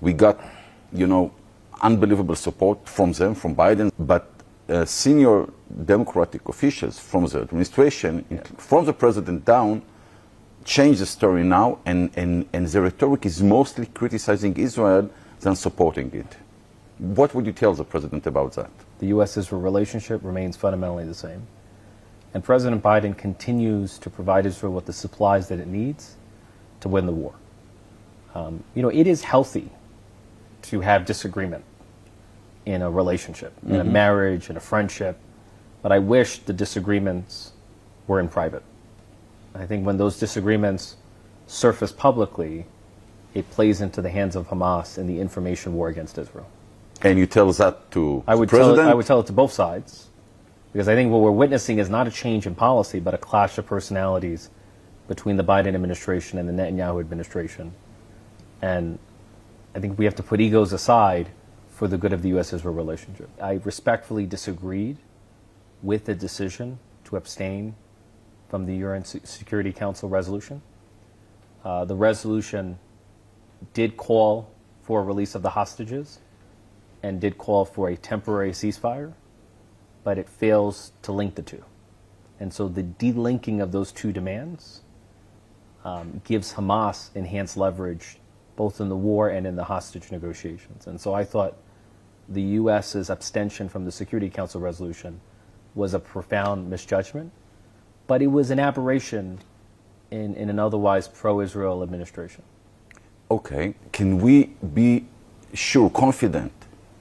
We got, unbelievable support from them, from Biden, but senior Democratic officials from the administration, from the president down, changed the story now, and the rhetoric is mostly criticizing Israel than supporting it. What would you tell the president about that? The U.S.-Israel relationship remains fundamentally the same. And President Biden continues to provide Israel with the supplies that it needs to win the war. It is healthy to have disagreement in a relationship, in a marriage, in a friendship, but I wish the disagreements were in private. I think when those disagreements surface publicly, it plays into the hands of Hamas in the information war against Israel. And you tell that to the president? I would tell it to both sides, because I think what we're witnessing is not a change in policy, but a clash of personalities between the Biden administration and the Netanyahu administration. And I think we have to put egos aside for the good of the U.S.-Israel relationship. I respectfully disagreed with the decision to abstain from the UN Security Council resolution. The resolution did call for a release of the hostages and did call for a temporary ceasefire, but it fails to link the two. And so the delinking of those two demands gives Hamas enhanced leverage both in the war and in the hostage negotiations. And so I thought the U.S.'s abstention from the Security Council resolution was a profound misjudgment, but it was an aberration in an otherwise pro-Israel administration. Okay. Can we be sure, confident,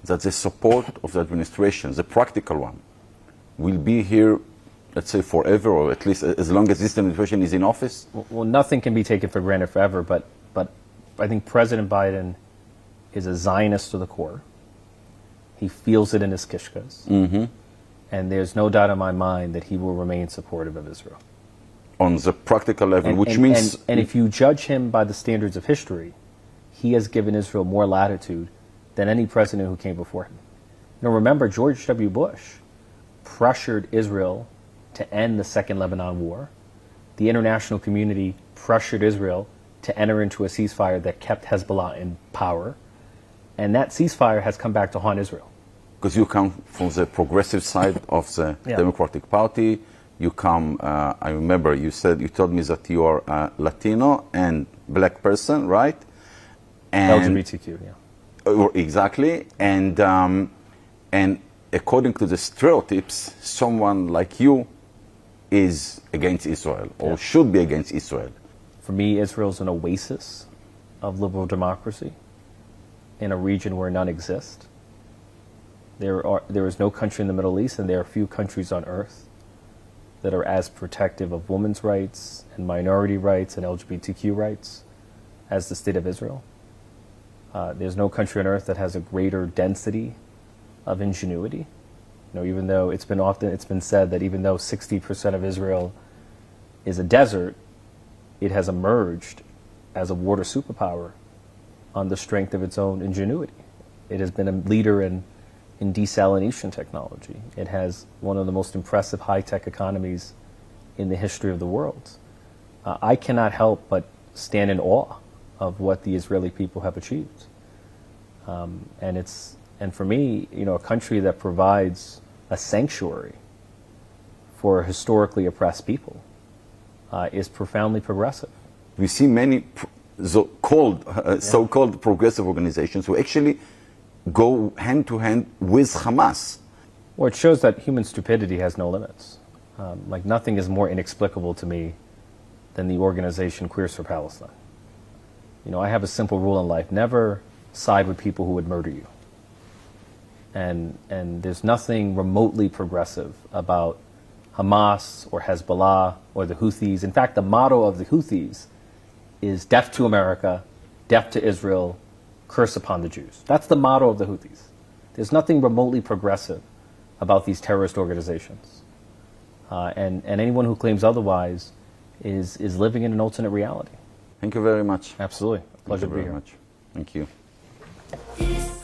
that the support of the administration, the practical one, will be here, let's say, forever, or at least as long as this administration is in office? Well, nothing can be taken for granted forever, but I think President Biden is a Zionist to the core. He feels it in his kishkas. And there's no doubt in my mind that he will remain supportive of Israel. On the practical level, which means... And if you judge him by the standards of history, he has given Israel more latitude than any president who came before him. Remember, George W. Bush pressured Israel to end the Second Lebanon War. The international community pressured Israel to enter into a ceasefire that kept Hezbollah in power. And that ceasefire has come back to haunt Israel. Because you come from the progressive side of the Democratic Party. You come, I remember you told me that you are a Latino and black person, right? And LGBTQ, yeah. Exactly. And according to the stereotypes, someone like you is against Israel, or should be against Israel. For me, Israel's an oasis of liberal democracy in a region where none exist. There is no country in the Middle East, and there are few countries on earth that are as protective of women's rights and minority rights and LGBTQ rights as the State of Israel. There's no country on earth that has a greater density of ingenuity. Even though it's been said that even though 60% of Israel is a desert, it has emerged as a water superpower on the strength of its own ingenuity. It has been a leader in desalination technology. It has one of the most impressive high-tech economies in the history of the world. I cannot help but stand in awe of what the Israeli people have achieved. And for me, a country that provides a sanctuary for historically oppressed people is profoundly progressive. We see many so-called progressive organizations who actually go hand-to-hand with Hamas. Well, it shows that human stupidity has no limits. Like nothing is more inexplicable to me than the organization Queers for Palestine. I have a simple rule in life: never side with people who would murder you. And there's nothing remotely progressive about Hamas or Hezbollah or the Houthis. In fact, the motto of the Houthis is death to America, death to Israel, curse upon the Jews. That's the motto of the Houthis. There's nothing remotely progressive about these terrorist organizations. And anyone who claims otherwise is living in an alternate reality. Thank you very much. Absolutely. Pleasure to be here. Thank you very much. Thank you.